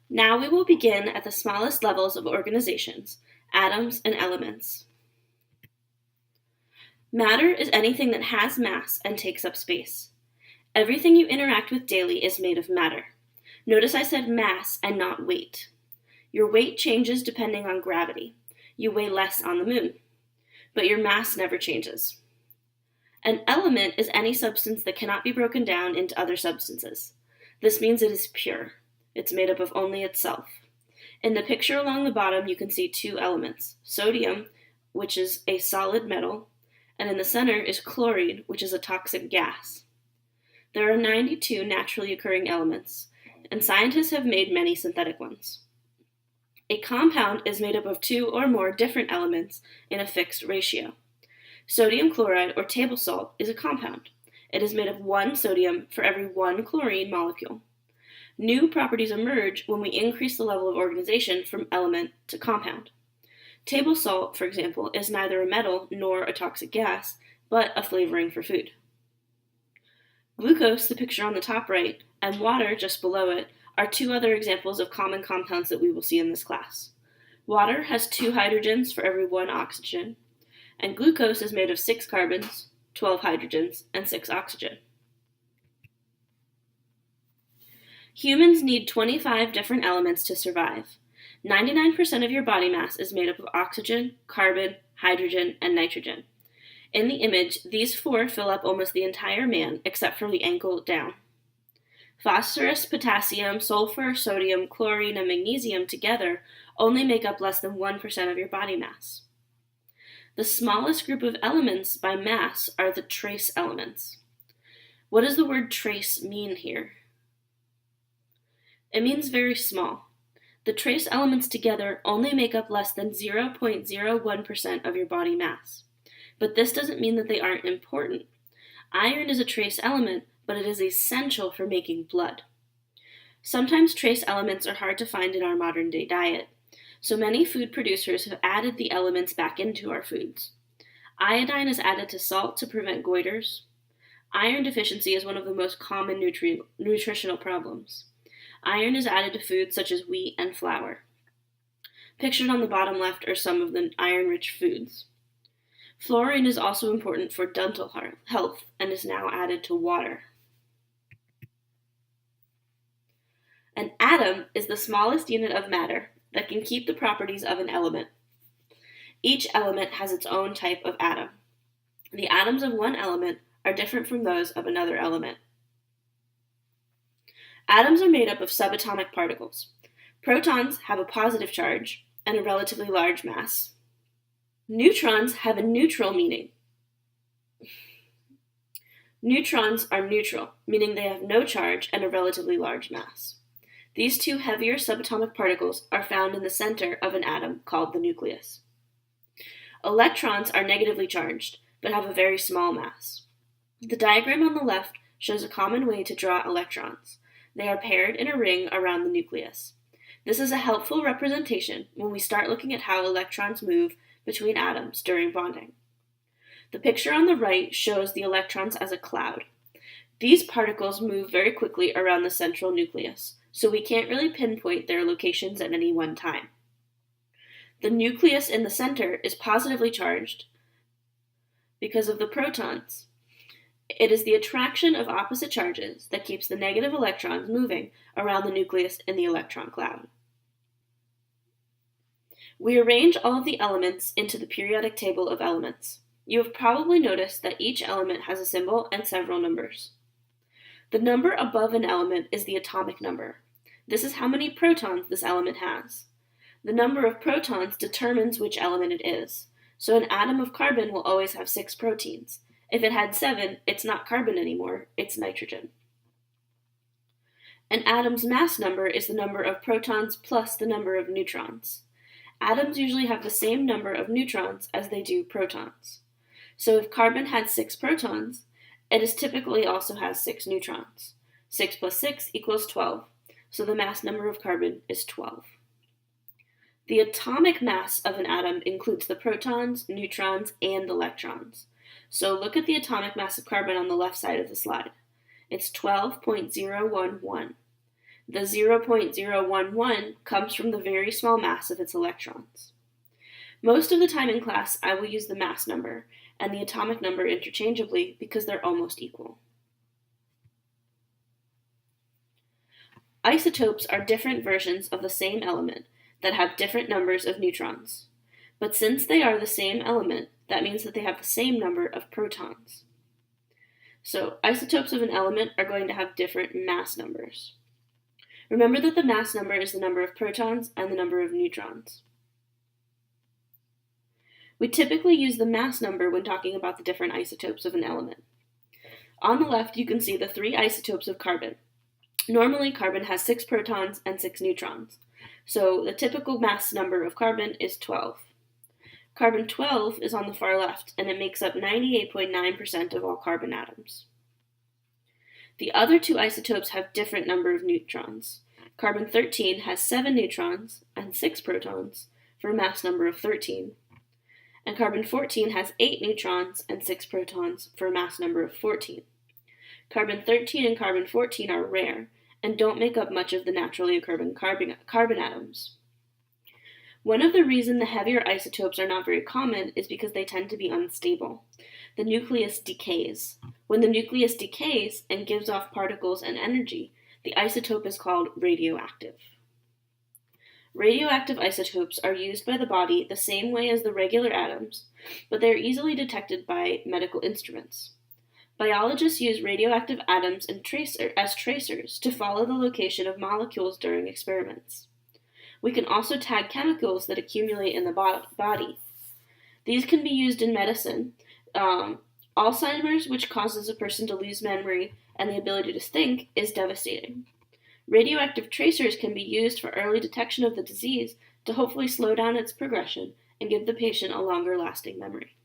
Now we will begin at the smallest levels of organizations, atoms and elements. Matter is anything that has mass and takes up space. Everything you interact with daily is made of matter. Notice I said mass and not weight. Your weight changes depending on gravity. You weigh less on the moon. But your mass never changes. An element is any substance that cannot be broken down into other substances. This means it is pure. It's made up of only itself. In the picture along the bottom, you can see two elements, sodium, which is a solid metal, and in the center is chlorine, which is a toxic gas. There are 92 naturally occurring elements, and scientists have made many synthetic ones. A compound is made up of two or more different elements in a fixed ratio. Sodium chloride, or table salt, is a compound. It is made of one sodium for every one chlorine molecule. New properties emerge when we increase the level of organization from element to compound. Table salt, for example, is neither a metal nor a toxic gas, but a flavoring for food. Glucose, the picture on the top right, and water, just below it, are two other examples of common compounds that we will see in this class. Water has 2 hydrogens for every 1 oxygen, and glucose is made of 6 carbons, 12 hydrogens, and 6 oxygen. Humans need 25 different elements to survive. 99% of your body mass is made up of oxygen, carbon, hydrogen, and nitrogen. In the image, these 4 fill up almost the entire man, except from the ankle down. Phosphorus, potassium, sulfur, sodium, chlorine, and magnesium together only make up less than 1% of your body mass. The smallest group of elements by mass are the trace elements. What does the word trace mean here? It means very small. The trace elements together only make up less than 0.01% of your body mass. But this doesn't mean that they aren't important. Iron is a trace element, but it is essential for making blood. Sometimes trace elements are hard to find in our modern day diet, so many food producers have added the elements back into our foods. Iodine is added to salt to prevent goiters. Iron deficiency is one of the most common nutritional problems. Iron is added to foods such as wheat and flour. Pictured on the bottom left are some of the iron-rich foods. Fluorine is also important for dental health and is now added to water. An atom is the smallest unit of matter that can keep the properties of an element. Each element has its own type of atom. The atoms of one element are different from those of another element. Atoms are made up of subatomic particles. Protons have a positive charge and a relatively large mass. Neutrons have a neutral meaning. Neutrons are neutral, meaning they have no charge and a relatively large mass. These two heavier subatomic particles are found in the center of an atom called the nucleus. Electrons are negatively charged, but have a very small mass. The diagram on the left shows a common way to draw electrons. They are paired in a ring around the nucleus. This is a helpful representation when we start looking at how electrons move between atoms during bonding. The picture on the right shows the electrons as a cloud. These particles move very quickly around the central nucleus, so we can't really pinpoint their locations at any one time. The nucleus in the center is positively charged because of the protons. It is the attraction of opposite charges that keeps the negative electrons moving around the nucleus in the electron cloud. We arrange all of the elements into the periodic table of elements. You have probably noticed that each element has a symbol and several numbers. The number above an element is the atomic number. This is how many protons this element has. The number of protons determines which element it is. So an atom of carbon will always have 6 proteins. If it had 7, it's not carbon anymore, it's nitrogen. An atom's mass number is the number of protons plus the number of neutrons. Atoms usually have the same number of neutrons as they do protons. So if carbon had 6 protons, it typically also has 6 neutrons. 6 plus 6 equals 12, so the mass number of carbon is 12. The atomic mass of an atom includes the protons, neutrons, and electrons. So look at the atomic mass of carbon on the left side of the slide. It's 12.011. The 0.011 comes from the very small mass of its electrons. Most of the time in class, I will use the mass number and the atomic number interchangeably because they're almost equal. Isotopes are different versions of the same element that have different numbers of neutrons. But since they are the same element, that means that they have the same number of protons. So isotopes of an element are going to have different mass numbers. Remember that the mass number is the number of protons and the number of neutrons. We typically use the mass number when talking about the different isotopes of an element. On the left, you can see the 3 isotopes of carbon. Normally, carbon has 6 protons and 6 neutrons, so the typical mass number of carbon is 12. Carbon-12 is on the far left, and it makes up 98.9% of all carbon atoms. The other 2 isotopes have different number of neutrons. Carbon-13 has 7 neutrons and 6 protons for a mass number of 13, and carbon-14 has 8 neutrons and 6 protons for a mass number of 14. Carbon-13 and carbon-14 are rare and don't make up much of the naturally occurring carbon atoms. One of the reasons the heavier isotopes are not very common is because they tend to be unstable. The nucleus decays. When the nucleus decays and gives off particles and energy, the isotope is called radioactive. Radioactive isotopes are used by the body the same way as the regular atoms, but they are easily detected by medical instruments. Biologists use radioactive atoms as tracers to follow the location of molecules during experiments. We can also tag chemicals that accumulate in the body. These can be used in medicine. Alzheimer's, which causes a person to lose memory and the ability to think, is devastating. Radioactive tracers can be used for early detection of the disease to hopefully slow down its progression and give the patient a longer lasting memory.